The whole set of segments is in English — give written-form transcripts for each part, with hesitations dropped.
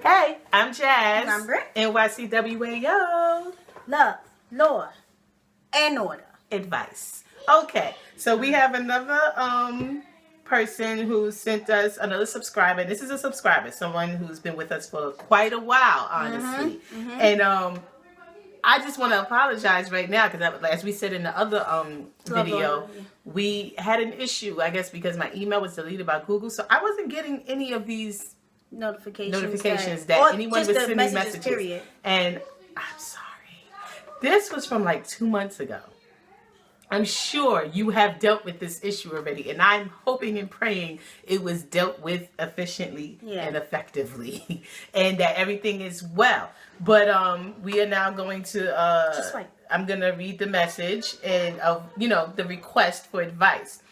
Hey, I'm Jazz. And I'm Britt. NYCWAO. Love, law, and order. Advice. Okay, so we have another person who sent us another subscriber. This is a subscriber, someone who's been with us for quite a while, honestly. And I just want to apologize right now because, as we said in the other video, we had an issue, I guess, because my email was deleted by Google, so I wasn't getting any of these notifications that anyone was sending messages. Period. And I'm sorry. This was from like 2 months ago. I'm sure you have dealt with this issue already, and I'm hoping and praying it was dealt with efficiently and effectively, and that everything is well. But we are now going to. I'm gonna read the message and the request for advice.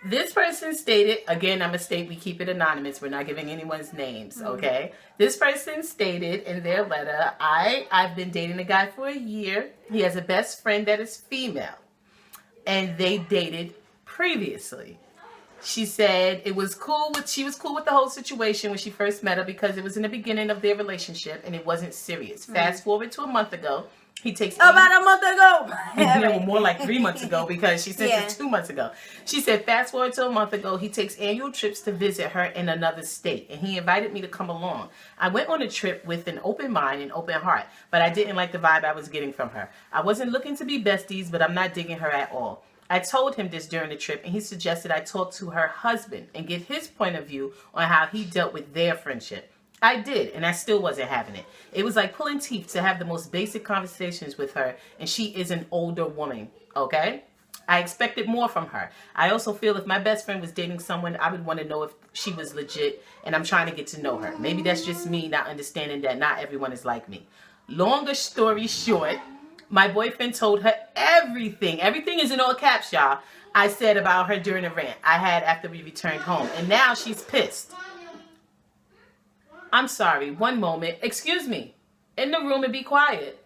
This person stated, again, I'm gonna state we keep it anonymous. We're not giving anyone's names, okay? This person stated in their letter, I've been dating a guy for a year. He has a best friend that is female, and they dated previously. She said she was cool with the whole situation when she first met her because it was in the beginning of their relationship and it wasn't serious. Fast forward to a month ago. He takes about a month ago. No, more like 3 months ago because she sent it 2 months ago. She said, fast forward to a month ago, he takes annual trips to visit her in another state, and he invited me to come along. I went on a trip with an open mind and open heart, but I didn't like the vibe I was getting from her. I wasn't looking to be besties, but I'm not digging her at all. I told him this during the trip, and he suggested I talk to her husband and get his point of view on how he dealt with their friendship. I did, and I still wasn't having it. It was like pulling teeth to have the most basic conversations with her, and she is an older woman, okay? I expected more from her. I also feel if my best friend was dating someone, I would want to know if she was legit, and I'm trying to get to know her. Maybe that's just me not understanding that not everyone is like me. Longer story short, my boyfriend told her everything. Everything is in all caps, y'all. I said about her during a rant I had after we returned home, and now she's pissed. I'm sorry, one moment. Excuse me. In the room and be quiet.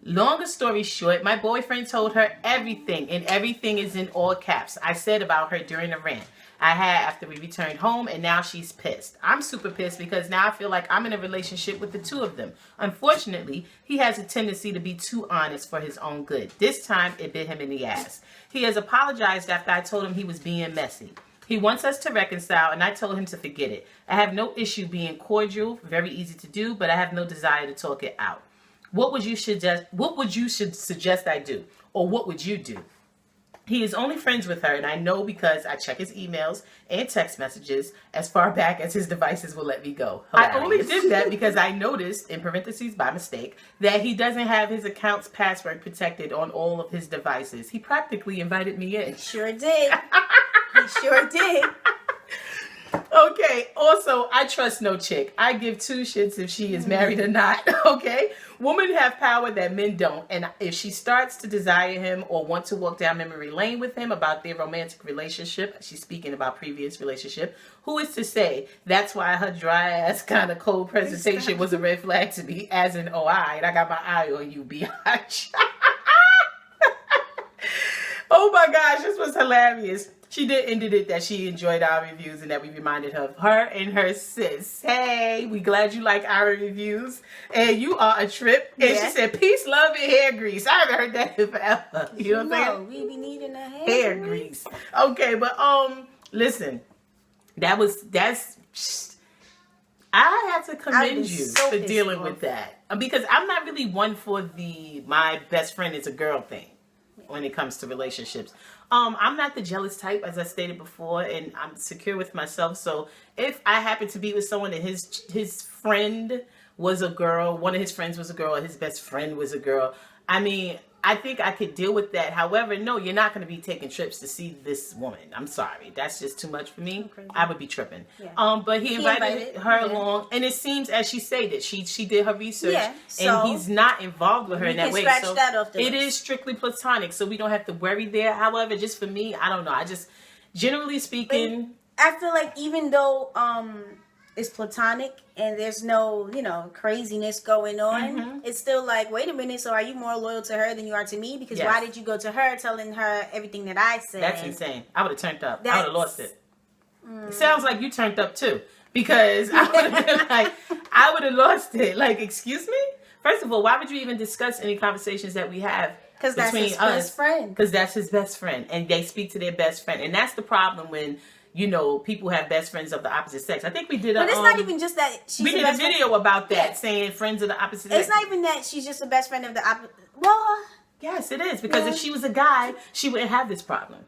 Longer story short, my boyfriend told her everything, and everything is in all caps. I said about her during the rant I had after we returned home, and now she's pissed. I'm super pissed because now I feel like I'm in a relationship with the two of them. Unfortunately, he has a tendency to be too honest for his own good. This time, it bit him in the ass. He has apologized after I told him he was being messy. He wants us to reconcile, and I told him to forget it. I have no issue being cordial, very easy to do, but I have no desire to talk it out. What would you suggest I do? Or what would you do? He is only friends with her, and I know because I check his emails and text messages as far back as his devices will let me go. Hilarious. I only did that because I noticed, in parentheses by mistake, that he doesn't have his account's password protected on all of his devices. He practically invited me in. Sure did. He sure did. Okay, also, I trust no chick. I give two shits if she is married or not, okay? Women have power that men don't, and if she starts to desire him or want to walk down memory lane with him about their romantic relationship, she's speaking about previous relationship, who is to say that's why her dry-ass kind of cold presentation was a red flag to me, as in, oh, I got my eye on you, biatch. Oh my gosh, this was hilarious. She ended it that she enjoyed our reviews and that we reminded her of her and her sis. Hey, we glad you like our reviews. And you are a trip. And she said, peace, love, and hair grease. I haven't heard that in forever. You know what I'm saying? We be needing a hair grease. Okay, but listen. I have to commend you for dealing with that. Because I'm not really one for my best friend is a girl thing when it comes to relationships. I'm not the jealous type, as I stated before, and I'm secure with myself. So if I happen to be with someone and his friend was a girl, one of his friends was a girl, or his best friend was a girl, I mean, I think I could deal with that. However, no, you're not going to be taking trips to see this woman. I'm sorry. That's just too much for me. I would be tripping. Yeah. But he invited her along, and it seems, as she stated, she did her research, and he's not involved with her in that way. So it is strictly platonic, so we don't have to worry there. However, just for me, I don't know. I just, generally speaking, I feel like even though it's platonic and there's no, craziness going on, it's still like, wait a minute, so are you more loyal to her than you are to me? Because why did you go to her telling her everything that I said? That's insane. I would have turned up. I would have lost it. It sounds like you turned up too. because I would have been like, I would have lost it. Like, excuse me? First of all, why would you even discuss any conversations that we have Because that's his best friend. Because that's his best friend, and they speak to their best friend, and that's the problem when people have best friends of the opposite sex. I think we did. But it's not even just that she's. We did a video about that, saying friends of the opposite sex. It's not even that she's just a best friend of the opposite. Well, yes, it is, because if she was a guy, she wouldn't have this problem.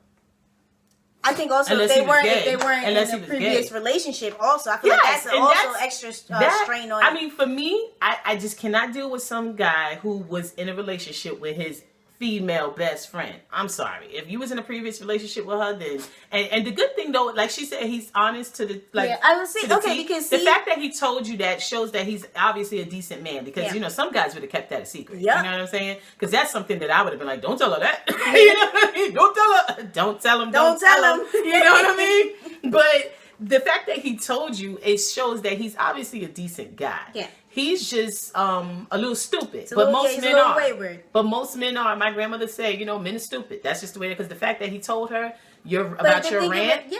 I think also if they weren't in a previous relationship, also I feel like that's also extra strain on. I mean, for me, I just cannot deal with some guy who was in a relationship with his female best friend. I'm sorry. If you was in a previous relationship with her, then and the good thing though, like she said, he's honest to the I would say because the fact that he told you that shows that he's obviously a decent man, because some guys would have kept that a secret. Yeah. You know what I'm saying? Because that's something that I would have been like, don't tell her that. You know what I mean? Don't tell her. Don't tell him. Don't tell him. You know what I mean? But the fact that he told you, it shows that he's obviously a decent guy. Yeah. He's just a little stupid. But most men are. Wayward. But most men are. My grandmother said, men are stupid. That's just the way it is. Because the fact that he told her about your rant.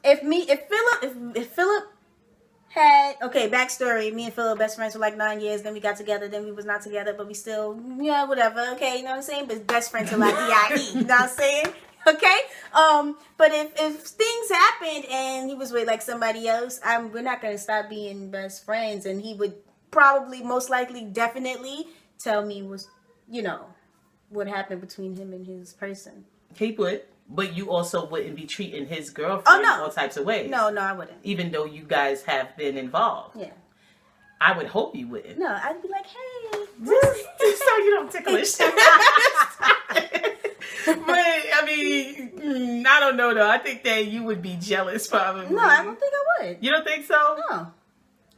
If Philip had backstory, me and Philip best friends for like 9 years, then we got together, then we was not together, but we still whatever, okay, you know what I'm saying? But best friends are like DIE, you know what I'm saying? Okay, but if things happened and he was with like somebody else, we're not gonna stop being best friends, and he would probably, most likely, definitely tell me what happened between him and his person. He would, but you also wouldn't be treating his girlfriend all types of ways. No, I wouldn't. Even though you guys have been involved. Yeah. I would hope you wouldn't. No, I'd be like, hey, just so you don't ticklish. But I mean, I don't know though. I think that you would be jealous probably. No, I don't think I would. You don't think so? No.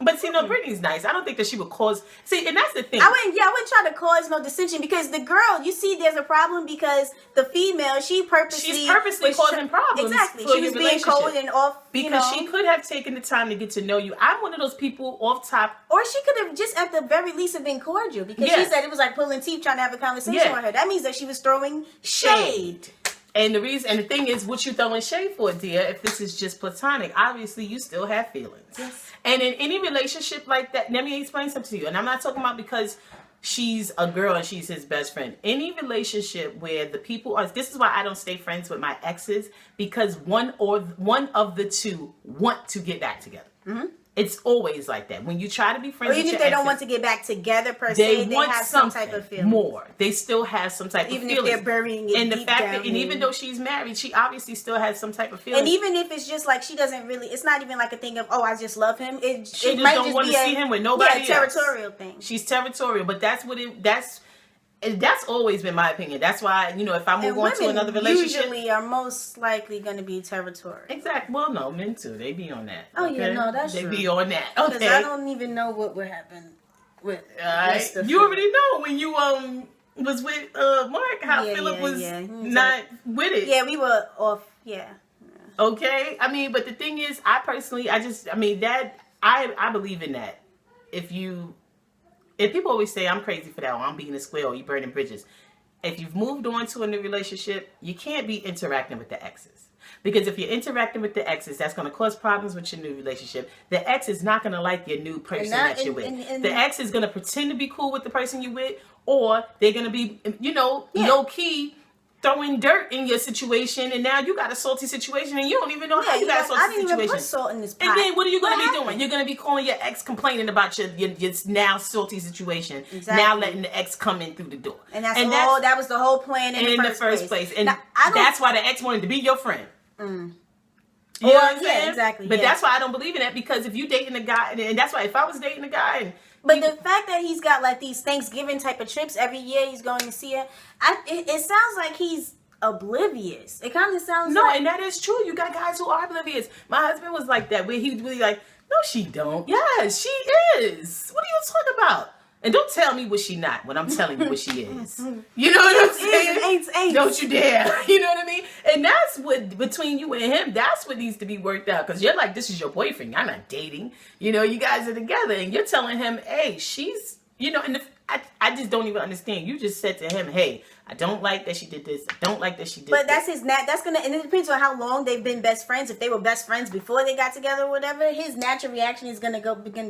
But see, Brittany's nice. I don't think that she would cause. See, and that's the thing. I wouldn't try to cause no dissension, because the girl, you see, there's a problem because the female, she's purposely causing problems. Exactly, she was being cold and off because she could have taken the time to get to know you. I'm one of those people off top, or she could have just at the very least have been cordial, because she said it was like pulling teeth trying to have a conversation with her. That means that she was throwing shade. And the thing is, what you throwing shade for, dear? If this is just platonic, obviously you still have feelings. Yes. And in any relationship like that, let me explain something to you. And I'm not talking about because she's a girl and she's his best friend. Any relationship where the people are, this is why I don't stay friends with my exes, because one of the two want to get back together. Mm-hmm. It's always like that. When you try to be friends, or even if they don't want to get back together per se, they have some type of feeling. More. They still have some type of feeling. Even if they're burying it and deep down. And even though she's married, she obviously still has some type of feeling. And even if it's just like she doesn't really, it's not even like a thing of, I just love him. She just don't want to see him with nobody else. Territorial thing. She's territorial, but that's always been my opinion. That's why, if I move on to another relationship, usually are most likely going to be territorial. Exactly. Well, no, men too. They be on that. Oh, yeah, no, that's true. They be on that. Because okay. I don't even know what would happen with you already know when you was with Mark, how Philip was not with it. Yeah, we were off. Yeah. Okay. I mean, but the thing is, I believe in that. If people always say I'm crazy for that, or I'm being a square, or you burning bridges. If you've moved on to a new relationship, you can't be interacting with the exes. Because if you're interacting with the exes, that's going to cause problems with your new relationship. The ex is not going to like your new person that you're with. The ex is going to pretend to be cool with the person you're with, or they're going to be, low-key throwing dirt in your situation, and now you got a salty situation, and you don't even know how you got a salty situation. I didn't even put salt in this pot. And then what are you going to be doing? You're going to be calling your ex, complaining about your now salty situation. Exactly. Now letting the ex come in through the door. And that was the whole plan in the first place. And now, that's why the ex wanted to be your friend. Mm. You know what I'm saying? Exactly. But that's why I don't believe in that, because if you dating a guy, and that's why if I was dating a guy But the fact that he's got like these Thanksgiving type of trips every year, he's going to see her. It sounds like he's oblivious. It kind of sounds like... No, and that is true. You got guys who are oblivious. My husband was like that, where he was really like, no, she don't. Yes, she is. What are you talking about? And don't tell me what she not when I'm telling you what she is. You know what I'm saying? Ain't. Don't you dare. You know what I mean? And that's what, between you and him, that's what needs to be worked out. Because you're like, this is your boyfriend. Y'all not dating. You guys are together. And you're telling him, hey, she's, and I just don't even understand. You just said to him, hey, I don't like that she did this. I don't like that she did But this. that's gonna, and it depends on how long they've been best friends. If they were best friends before they got together or whatever, his natural reaction is gonna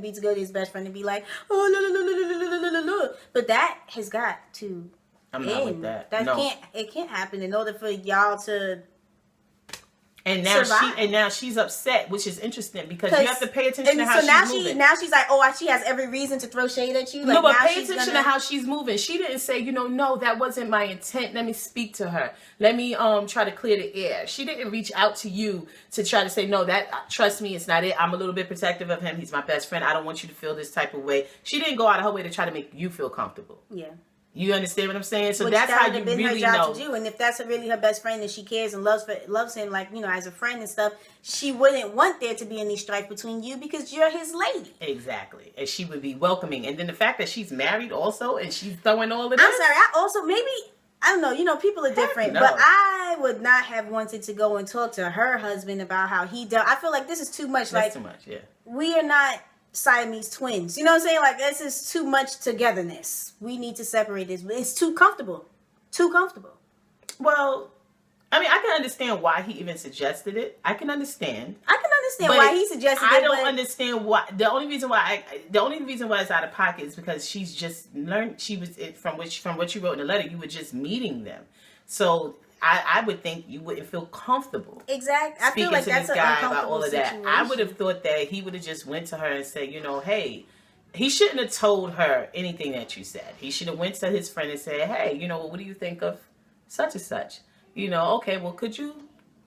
be to go to his best friend and be like, oh, la, la, la, la, la, la, la, la. But that has got to I'm end. not with that. That No. it can't happen in order for y'all to. And now survive. she's upset, which is interesting because you have to pay attention to how she's moving. Now she's like, oh, she has every reason to throw shade at you. Like, no, but now pay attention to how she's moving. She didn't say, no, that wasn't my intent. Let me speak to her. Let me try to clear the air. She didn't reach out to you to try to say, no, trust me, it's not it. I'm a little bit protective of him. He's my best friend. I don't want you to feel this type of way. She didn't go out of her way to try to make you feel comfortable. Yeah. You understand what I'm saying? So Which that's that how would you have been really her job know. to do. And if that's really her best friend and she cares and loves him, like, as a friend and stuff, she wouldn't want there to be any strife between you because you're his lady. Exactly. And she would be welcoming. And then the fact that she's married also and she's throwing all of this. I'm sorry. I also, maybe, I don't know, people are different. No. But I would not have wanted to go and talk to her husband about how he dealt. I feel like this is too much. That's too much, yeah. We are not Siamese twins. You know what I'm saying? Like, this is too much togetherness. We need to separate this. It's too comfortable. Too comfortable. Well, I mean, I can understand why he even suggested it. I can understand. Why he suggested it. I don't understand why. The only reason why it's out of pocket is because she's just learned. She was from what you wrote in the letter. You were just meeting them, so I would think you wouldn't feel comfortable. Exactly. I feel like to that's this an guy uncomfortable about all of that. situation. I would have thought that he would have just went to her and said, hey, he shouldn't have told her anything that you said. He should have went to his friend and said, hey, what do you think of such and such? Okay, well, could you,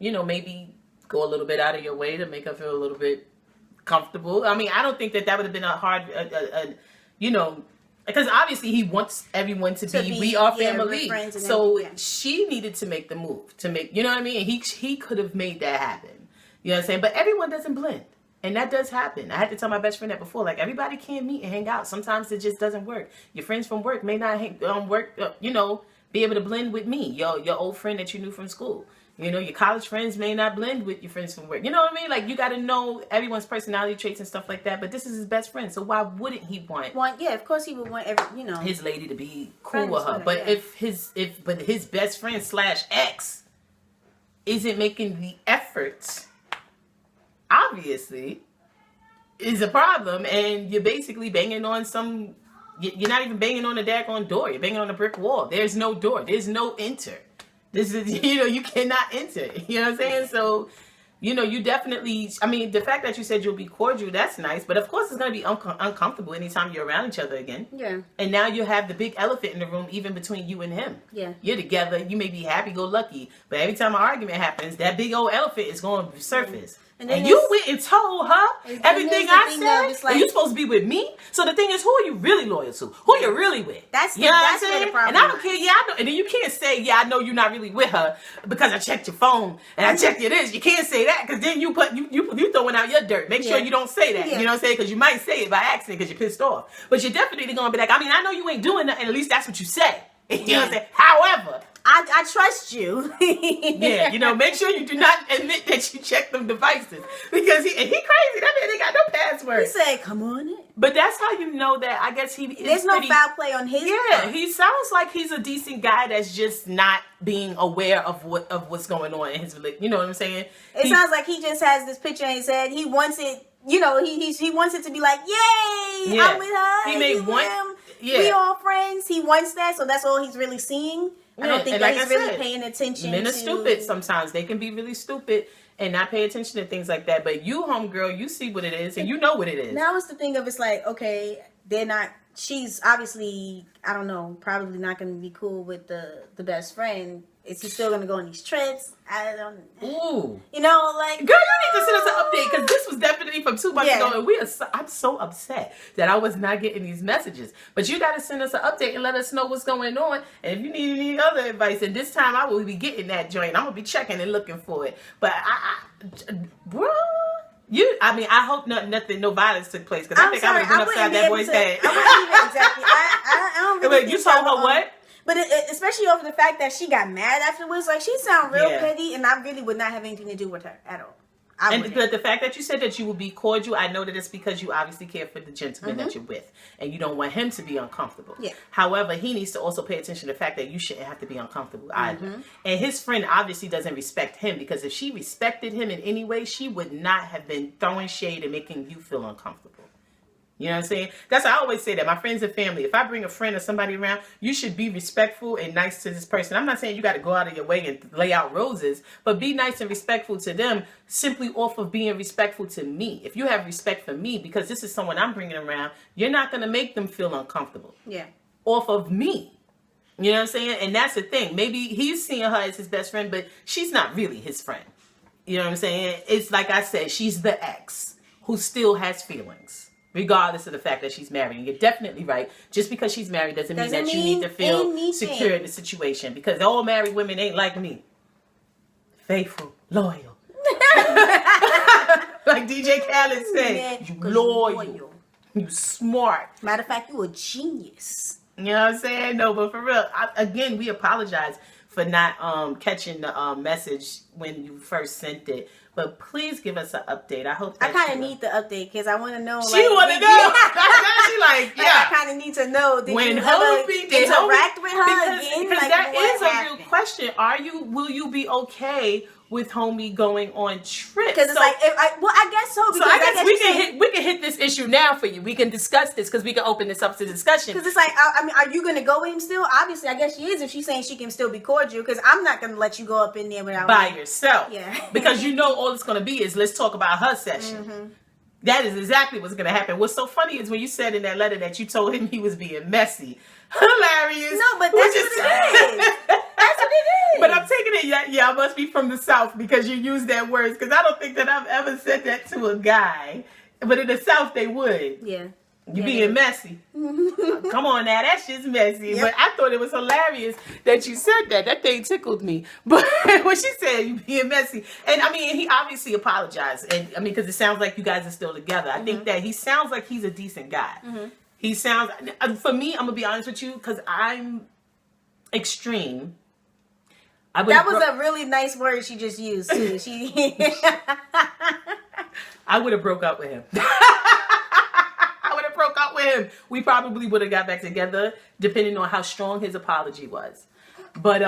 maybe go a little bit out of your way to make her feel a little bit comfortable? I mean, I don't think that would have been a hard, because obviously he wants everyone to be we are family. So she needed to make the move to make, you know what I mean? And he could have made that happen. You know what I'm saying? But everyone doesn't blend. And that does happen. I had to tell my best friend that before. Like, everybody can't meet and hang out. Sometimes it just doesn't work. Your friends from work may not be able to blend with me. Your old friend that you knew from school. Your college friends may not blend with your friends from work. You know what I mean? Like, you got to know everyone's personality traits and stuff like that. But this is his best friend. So why wouldn't he want yeah, of course he would want his lady to be cool with her. But his best friend / ex isn't making the effort, obviously, is a problem. And you're basically banging on you're not even banging on the daggone door. You're banging on a brick wall. There's no door. There's no enter. This is, you cannot enter. You know what I'm saying? So, you definitely, I mean, the fact that you said you'll be cordial, that's nice. But of course it's going to be uncomfortable anytime you're around each other again. Yeah. And now you have the big elephant in the room, even between you and him. Yeah. You're together. You may be happy-go-lucky. But every time an argument happens, that big old elephant is going to surface. And you went and told her everything I said. Like, and you're supposed to be with me. So the thing is, who are you really loyal to? Who are you really with? That's the problem. And I don't care. Yeah, I know. And then you can't say, yeah, I know you're not really with her because I checked your phone and I checked your this. You can't say that because then you throwing out your dirt. Make sure you don't say that. You know what I'm saying? Because you might say it by accident because you're pissed off. But you're definitely going to be like, I mean, I know you ain't doing nothing. At least that's what you say. You know what I'm saying? However, I trust you. Yeah, make sure you do not admit that you check them devices. Because he crazy. That man ain't got no password. He said, come on in. But that's how you know that I guess he is There's no foul play on his part. He sounds like he's a decent guy that's just not being aware of what's going on in his relationship. You know what I'm saying? It sounds like he just has this picture in his head. He wants it, he wants it to be like, yay, I'm with her. He may want we all friends. He wants that, so that's all he's really seeing. I don't think that he's really paying attention. Men are stupid sometimes. They can be really stupid and not pay attention to things like that. But you, homegirl, you see what it is and you know what it is. Now it's the thing of, it's like, okay, she's obviously, I don't know, probably not going to be cool with the best friend. Is he still going to go on these trips? I don't know. Ooh. Like... Girl, you need to send us an update because this was definitely from 2 months ago. And I'm so upset that I was not getting these messages. But you got to send us an update and let us know what's going on. And if you need any other advice, and this time I will be getting that joint. I'm going to be checking and looking for it. But bro... I hope no violence took place because I think I would have been upside that boy's head. Exactly. I don't really think you told her what? But especially over the fact that she got mad afterwards, like, she sounded real petty, and I really would not have anything to do with her at all. But the fact that you said that you will be cordial, I know that it's because you obviously care for the gentleman that you're with, and you don't want him to be uncomfortable. Yeah. However, he needs to also pay attention to the fact that you shouldn't have to be uncomfortable either. And his friend obviously doesn't respect him, because if she respected him in any way, she would not have been throwing shade and making you feel uncomfortable. You know what I'm saying? That's why I always say that. My friends and family, if I bring a friend or somebody around, you should be respectful and nice to this person. I'm not saying you got to go out of your way and lay out roses, but be nice and respectful to them simply off of being respectful to me. If you have respect for me, because this is someone I'm bringing around, you're not going to make them feel uncomfortable. Yeah. Off of me. You know what I'm saying? And that's the thing. Maybe he's seeing her as his best friend, but she's not really his friend. You know what I'm saying? It's like I said, she's the ex who still has feelings, regardless of the fact that she's married. And you're definitely right. Just because she's married doesn't mean that you need to feel secure in the situation. Because all married women ain't like me. Faithful, loyal. Like DJ Khaled said, you loyal. You smart. Matter of fact, you a genius. You know what I'm saying? No, but for real, again, we apologize for not catching the message when you first sent it. But please give us an update. I hope that I kind of need the update because I want to know. She want to know. She like, yeah. I kind of need to know. Did when you ever interact with her again? Because like, that is happened? a real question. Will you be okay with homie going on trips? Because it's like, I guess so. Because I guess we can hit this issue now for you. We can discuss this because we can open this up to discussion. Because it's like, I mean, are you going to go with him still? Obviously, I guess she is if she's saying she can still be cordial. Because I'm not going to let you go up in there without by yourself. Yeah. Because you know all it's going to be is let's talk about her session. That is exactly what's going to happen. What's so funny is when you said in that letter that you told him he was being messy. Hilarious. No, but that's what it is. That's what it is. But I'm taking it, yeah, I must be from the South because you use that word. Because I don't think that I've ever said that to a guy. But in the South, they would. Yeah. You being messy. Come on now, that shit's messy. Yep. But I thought it was hilarious that you said that. That thing tickled me. But when she said you being messy, and I mean, he obviously apologized. And I mean, because it sounds like you guys are still together. I think that he sounds like he's a decent guy. He sounds, for me, I'm gonna be honest with you, because I'm extreme. That was a really nice word she just used too. I would have broke up with him. Broke up with him. We probably would have got back together depending on how strong his apology was. But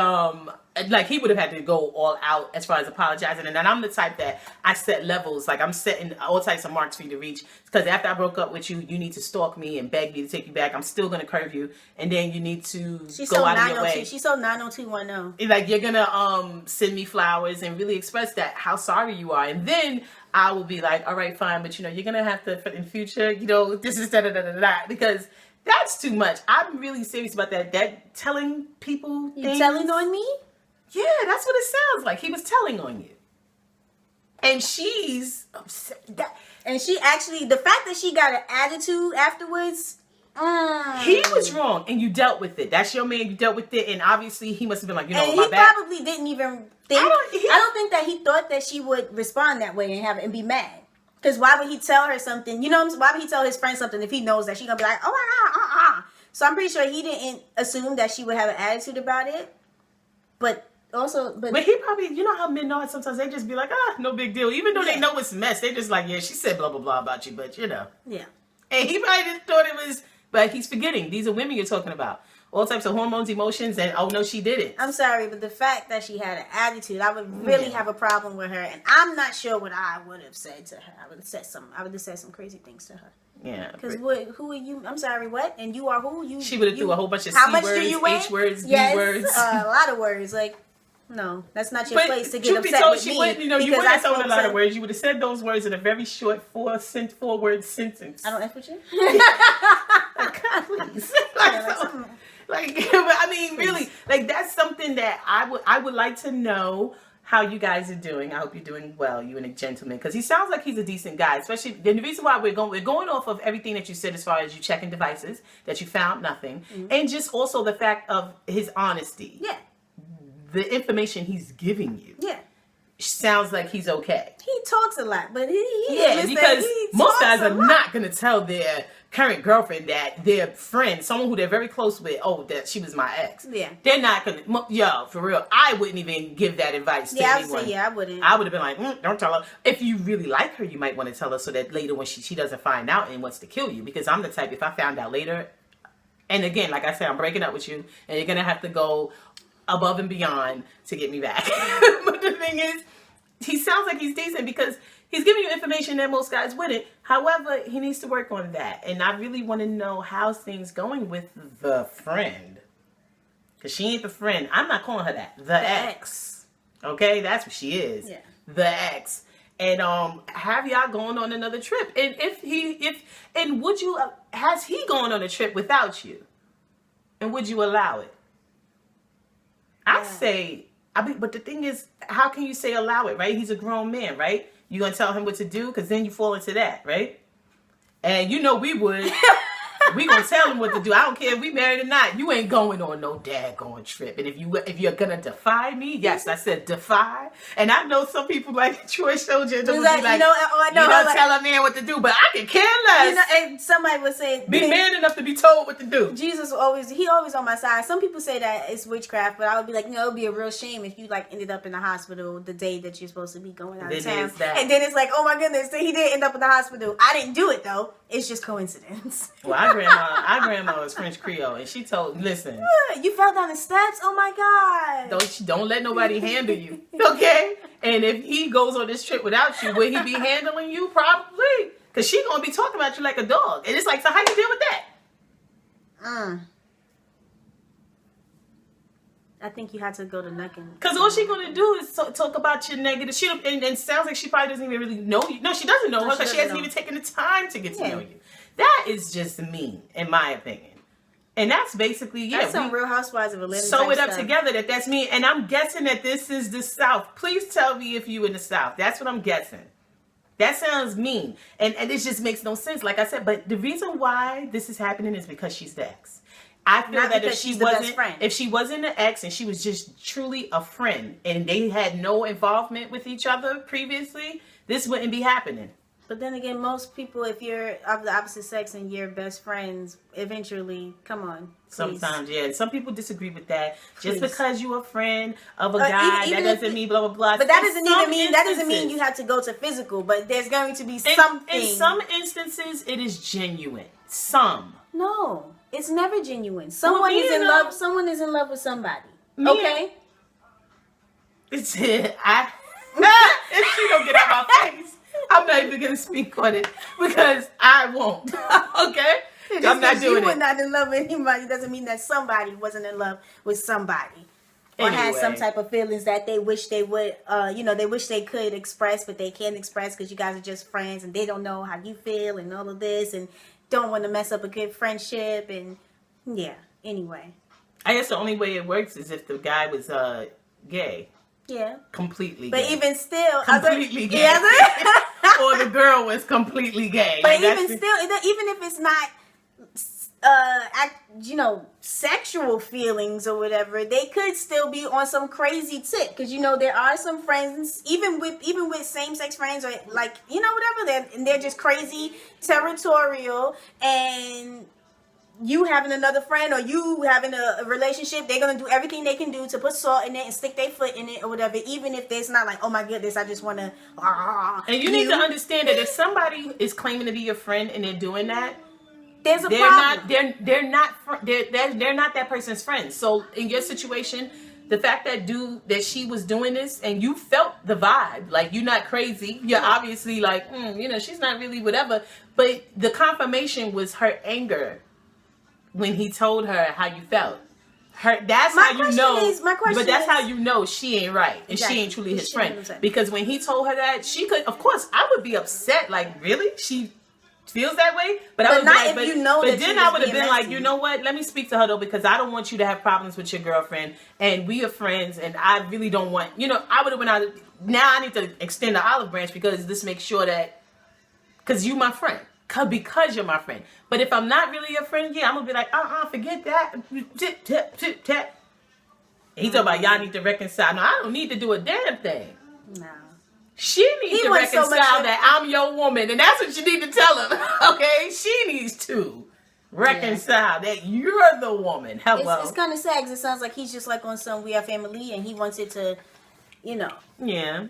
like he would have had to go all out as far as apologizing. And then I'm the type that I set levels. Like I'm setting all types of marks for you to reach. Because after I broke up with you, you need to stalk me and beg me to take you back. I'm still going to curve you. And then you need to go out of your way. She's so 90210. Like you're going to send me flowers and really express that how sorry you are. And then I will be like, all right, fine. But, you know, you're going to have to, in future, you know, this is da-da-da-da-da. Because that's too much. I'm really serious about that. That telling people things. You telling on me? Yeah, that's what it sounds like. He was telling on you. And she's upset. And she actually, the fact that she got an attitude afterwards. He was wrong, and you dealt with it. That's your man. You dealt with it, and obviously he must have been like, you know, and my bad. He probably didn't even think. I don't think that he thought that she would respond that way and be mad. Because why would he tell her something? You know, why would he tell his friend something if he knows that she's gonna be like, oh my god, So I'm pretty sure he didn't assume that she would have an attitude about it. But he probably, you know how men are sometimes, they just be like, no big deal. Even though they know it's a mess, they just like, yeah, she said blah blah blah about you, but you know. Yeah. And he probably just thought it was. But he's forgetting. These are women you're talking about. All types of hormones, emotions, and oh no, she didn't. I'm sorry, but the fact that she had an attitude, I would really have a problem with her. And I'm not sure what I would have said to her. I would have said some crazy things to her. Yeah. Because who are you? I'm sorry, what? And you are who? She would have threw a whole bunch of how C much words, do you weigh? H words, yes, B words. A lot of words. Like, no, that's not your place to get upset with me. You know, you wouldn't have thrown a lot of words. You would have said those words in a very short 4-word sentence. I don't F with you? Please. Like, but I mean, really, like that's something that I would like to know how you guys are doing. I hope you're doing well, you and a gentleman, because he sounds like he's a decent guy. Especially the reason why we're going off of everything that you said as far as you checking devices, that you found nothing, and just also the fact of his honesty. Yeah. The information he's giving you. Yeah. sounds like he's okay. He talks a lot, but because most guys are not going to tell their current girlfriend that their friend, someone who they're very close with, that she was my ex. Yeah. They're not going to, for real, I wouldn't even give that advice to anyone. I wouldn't. I would have been like, don't tell her. If you really like her, you might want to tell her so that later when she doesn't find out and wants to kill you. Because I'm the type, if I found out later, and again, like I said, I'm breaking up with you, and you're going to have to go above and beyond to get me back. But the thing is, he sounds like he's decent because he's giving you information that most guys wouldn't. However, he needs to work on that. And I really want to know how's things going with the friend. Because she ain't the friend. I'm not calling her that. The ex. Okay? That's what she is. Yeah. The ex. And have y'all going on another trip? And has he gone on a trip without you? And would you allow it? I say, but the thing is, how can you say allow it, right? He's a grown man, right? You gonna tell him what to do? Because then you fall into that, right? And you know we would. We gonna tell him what to do. I don't care if we married or not. You ain't going on no daggone trip. And if you're gonna defy me, yes, I said defy. And I know some people like Troy Soldier will be like, you don't tell a man what to do, but I can care less. And somebody would say, be man enough to be told what to do. Jesus always on my side. Some people say that it's witchcraft, but I would be like, it would be a real shame if you ended up in the hospital the day that you're supposed to be going out of town. And then it's like, oh my goodness, he did end up in the hospital. I didn't do it though. It's just coincidence. Well, our grandma was French Creole, and she told, listen. You fell down the steps? Oh my God. Don't let nobody handle you, okay? And if he goes on this trip without you, will he be handling you? Probably. Because she going to be talking about you like a dog. And it's like, so how you deal with that? I think you had to go to Nuckin. Because all she's going to do is talk about your negative. And it sounds like she probably doesn't even really know you. No, she doesn't know her because she hasn't even taken the time to get to know you. That is just mean, in my opinion. And that's basically, that's some Real Housewives of Atlanta sew it up stuff. together that's mean. And I'm guessing that this is the South. Please tell me if you in the South. That's what I'm guessing. That sounds mean. And it just makes no sense, like I said. But the reason why this is happening is because she's the ex. I feel that if she wasn't an ex and she was just truly a friend and they had no involvement with each other previously, this wouldn't be happening. But then again, most people, if you're of the opposite sex and you're best friends, eventually, come on. Please. Sometimes, yeah. Some people disagree with that. Just because you're a friend of a guy, that doesn't mean blah, blah, blah. But that doesn't mean you have to go to physical. But there's going to be something. In some instances, it is genuine. Some. No. It's never genuine. Someone is in love. Someone is in love with somebody. Okay. It's it. If she don't get out my face, I'm not even gonna speak on it because I won't. Okay. I'm not doing it. You were not in love with anybody doesn't mean that somebody wasn't in love with somebody. Or had some type of feelings that they wish they would, they wish they could express, but they can't express because you guys are just friends and they don't know how you feel and all of this and don't want to mess up a good friendship and anyway. I guess the only way it works is if the guy was gay. Yeah. Completely but gay. But even still. Completely gay. Or the girl was completely gay. But even still, even if it's not, sexual feelings or whatever, they could still be on some crazy tip. Because, there are some friends, even with same-sex friends or whatever, they're just crazy, territorial, and you having another friend or you having a relationship, they're going to do everything they can do to put salt in it and stick their foot in it or whatever, even if it's not like, oh my goodness, I just want to... And you need to understand that if somebody is claiming to be your friend and they're doing that, there's a problem. They're not that person's friend. So in your situation, the fact that she was doing this and you felt the vibe, like you're not crazy, you're obviously like, she's not really whatever, but the confirmation was her anger when he told her how you felt. That's how you know she ain't right and she ain't truly his friend. Because when he told her that, she could, of course, I would be upset. Like, really? She feels that way? But I would not be like, if you know but that then I would have been like, you know what? Let me speak to her though, because I don't want you to have problems with your girlfriend and we are friends and I really don't want, I would have went out. Now I need to extend the olive branch because this makes sure that, because you my friend. Because you're my friend. But if I'm not really your friend, I'm gonna be like, forget that. He talking about y'all need to reconcile. No, I don't need to do a damn thing. No. She needs to reconcile that I'm your woman, and that's what you need to tell him. Okay, she needs to reconcile that you're the woman. Hello. It's kind of sad because it sounds like he's just like on some We Are Family, and he wants it to, you know. Yeah,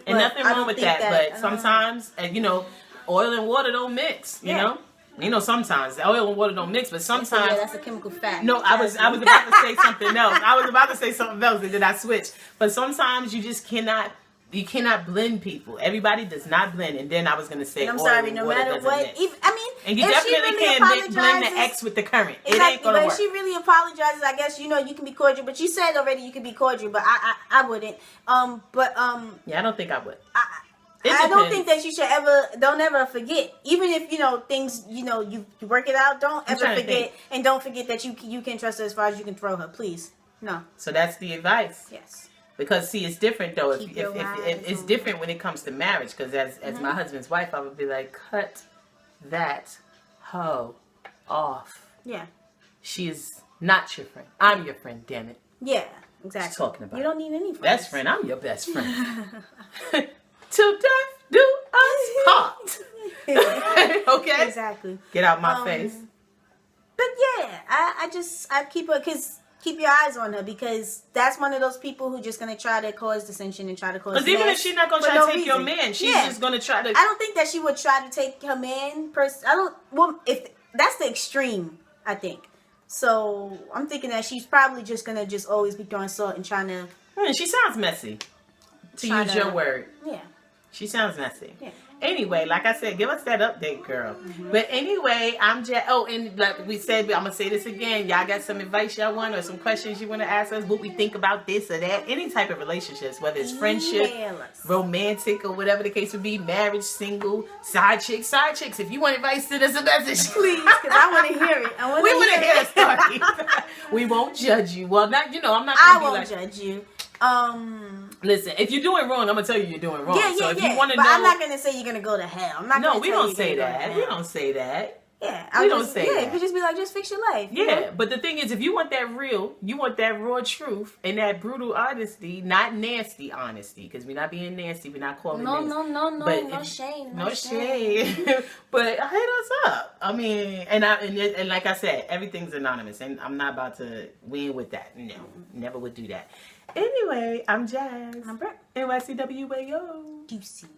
and nothing wrong with that. But sometimes, you know, oil and water don't mix. You know. You know, sometimes oil and water don't mix, but sometimes that's a chemical fact. No, I was about to say something else. I was about to say something else, and then I switched. But sometimes you just cannot. You cannot blend people. Everybody does not blend. And then I was going to say, and I'm sorry, no matter what. And you definitely can't blend the X with the current. Exactly, it ain't going to work. But if she really apologizes, I guess, you know, you can be cordial. But you said already you can be cordial, but I wouldn't. Yeah, I don't think I would. I don't think that you should don't ever forget. Even if, you know, things, you know, you work it out, don't ever forget. And don't forget that you can trust her as far as you can throw her. Please. No. So that's the advice. Yes. Because, see, it's different, though. If it's different when it comes to marriage. Because as my husband's wife, I would be like, cut that hoe off. Yeah. She is not your friend. I'm your friend, damn it. Yeah, exactly. She's talking about. You don't need any friends. Best friend. I'm your best friend. Till death do us part. Okay? Exactly. Get out my face. But, yeah, I keep her, because... Keep your eyes on her, because that's one of those people who just going to try to cause dissension and try to cause. Because even if she's not going to try to take your man, she's just going to try to. I don't think that she would try to take her man. If that's the extreme, I think. So I'm thinking that she's probably just going to just always be throwing salt and trying to. She sounds messy. To use your word. Yeah. She sounds messy. Yeah. Anyway, like I said, give us that update, girl. But anyway, I'm just... Oh, and like we said, I'm going to say this again. Y'all got some advice y'all want or some questions you want to ask us? What we think about this or that? Any type of relationships, whether it's friendship, romantic, or whatever the case would be, marriage, single, side chicks. If you want advice, send us a message, please, because I want to hear it. We want to hear a story. We won't judge you. Well, not, you know, I'm not going to be judge you. Listen, if you're doing wrong, I'm gonna tell you you're doing wrong. Yeah, so if you want to know, I'm not gonna say you're gonna go to hell. I'm not. No, we don't say that. We don't say that. Yeah, we don't say that. You could just be like, just fix your life. Yeah, you know? But the thing is, if you want that real, you want that raw truth and that brutal honesty, not nasty honesty, because we're not being nasty. We're not calling no, names. No shame. No shame. But hit us up. I mean, and like I said, everything's anonymous, and I'm not about to win with that. No, never would do that. Anyway, I'm Jazz. I'm Britt. NYCWAO. Juicy.